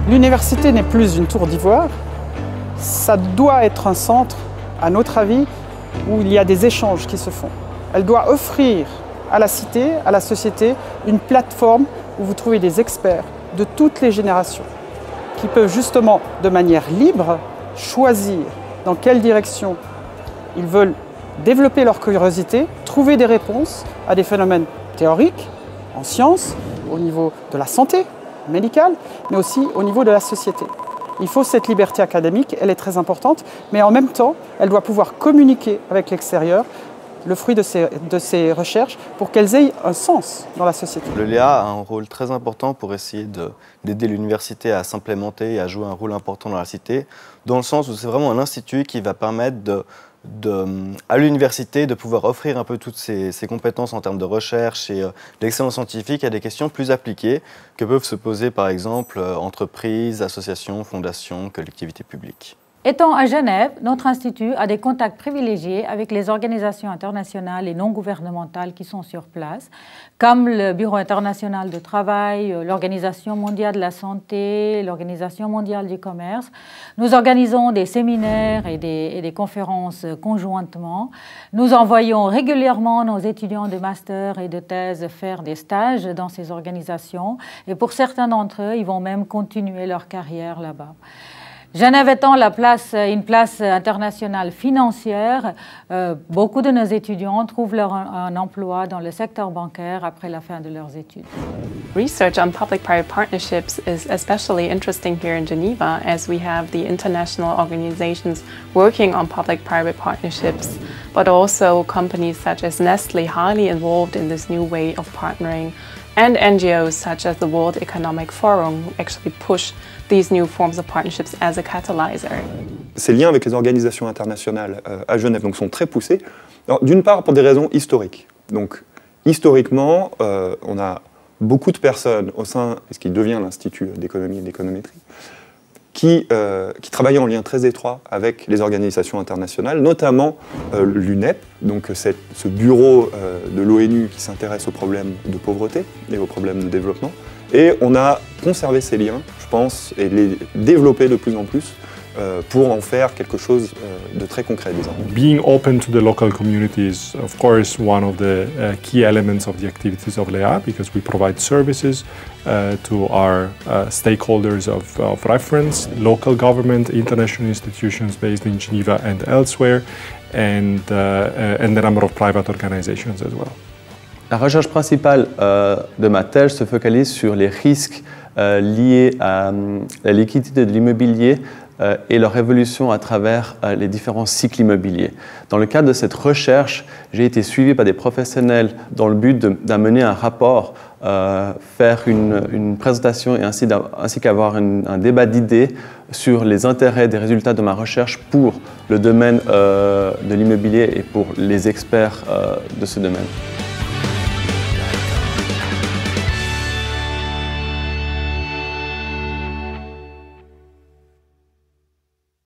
L'université n'est plus une tour d'ivoire, ça doit être un centre, à notre avis, où il y a des échanges qui se font. Elle doit offrir à la cité, à la société, une plateforme où vous trouvez des experts de toutes les générations qui peuvent justement, de manière libre, choisir dans quelle direction ils veulent développer leur curiosité, trouver des réponses à des phénomènes théoriques, en sciences, au niveau de la santé médicale, mais aussi au niveau de la société. Il faut cette liberté académique, elle est très importante, mais en même temps, elle doit pouvoir communiquer avec l'extérieur le fruit de ces recherches pour qu'elles aient un sens dans la société. Le Léa a un rôle très important pour essayer d'aider l'université à s'implémenter et à jouer un rôle important dans la cité, dans le sens où c'est vraiment un institut qui va permettre à l'université de pouvoir offrir un peu toutes ses compétences en termes de recherche et d'excellence scientifique à des questions plus appliquées que peuvent se poser par exemple entreprises, associations, fondations, collectivités publiques. Étant à Genève, notre institut a des contacts privilégiés avec les organisations internationales et non gouvernementales qui sont sur place, comme le Bureau international du travail, l'Organisation mondiale de la santé, l'Organisation mondiale du commerce. Nous organisons des séminaires et des conférences conjointement. Nous envoyons régulièrement nos étudiants de master et de thèse faire des stages dans ces organisations et pour certains d'entre eux, ils vont même continuer leur carrière là-bas. Genève étant une place internationale financière, beaucoup de nos étudiants trouvent un emploi dans le secteur bancaire après la fin de leurs études. Research on public-private partnerships is especially interesting here in Geneva as we have the international organizations working on public-private partnerships, but also companies such as Nestle highly involved in this new way of partnering, and NGOs such as the World Economic Forum who actually push these new forms of partnerships as a catalyzer. Ces liens avec les organisations internationales à Genève sont très poussés. D'une part pour des raisons historiques. Donc historiquement, on a beaucoup de personnes au sein de ce qui devient l'Institut d'économie et d'économétrie qui travaillent en lien très étroit avec les organisations internationales, notamment l'UNEP, donc ce bureau de l'ONU qui s'intéresse aux problèmes de pauvreté et aux problèmes de développement. Et on a conservé ces liens, je pense, et les développé de plus en plus pour en faire quelque chose de très concret désormais. Being open to the local community is, of course, one of the key elements of the activities of LEA, because we provide services to our stakeholders of reference, local government, international institutions based in Geneva and elsewhere, and a number of private organizations as well. La recherche principale de ma thèse se focalise sur les risques liés à la liquidité de l'immobilier et leur évolution à travers les différents cycles immobiliers. Dans le cadre de cette recherche, j'ai été suivi par des professionnels dans le but d'amener un rapport, faire une présentation et ainsi qu'avoir un débat d'idées sur les intérêts des résultats de ma recherche pour le domaine de l'immobilier et pour les experts de ce domaine.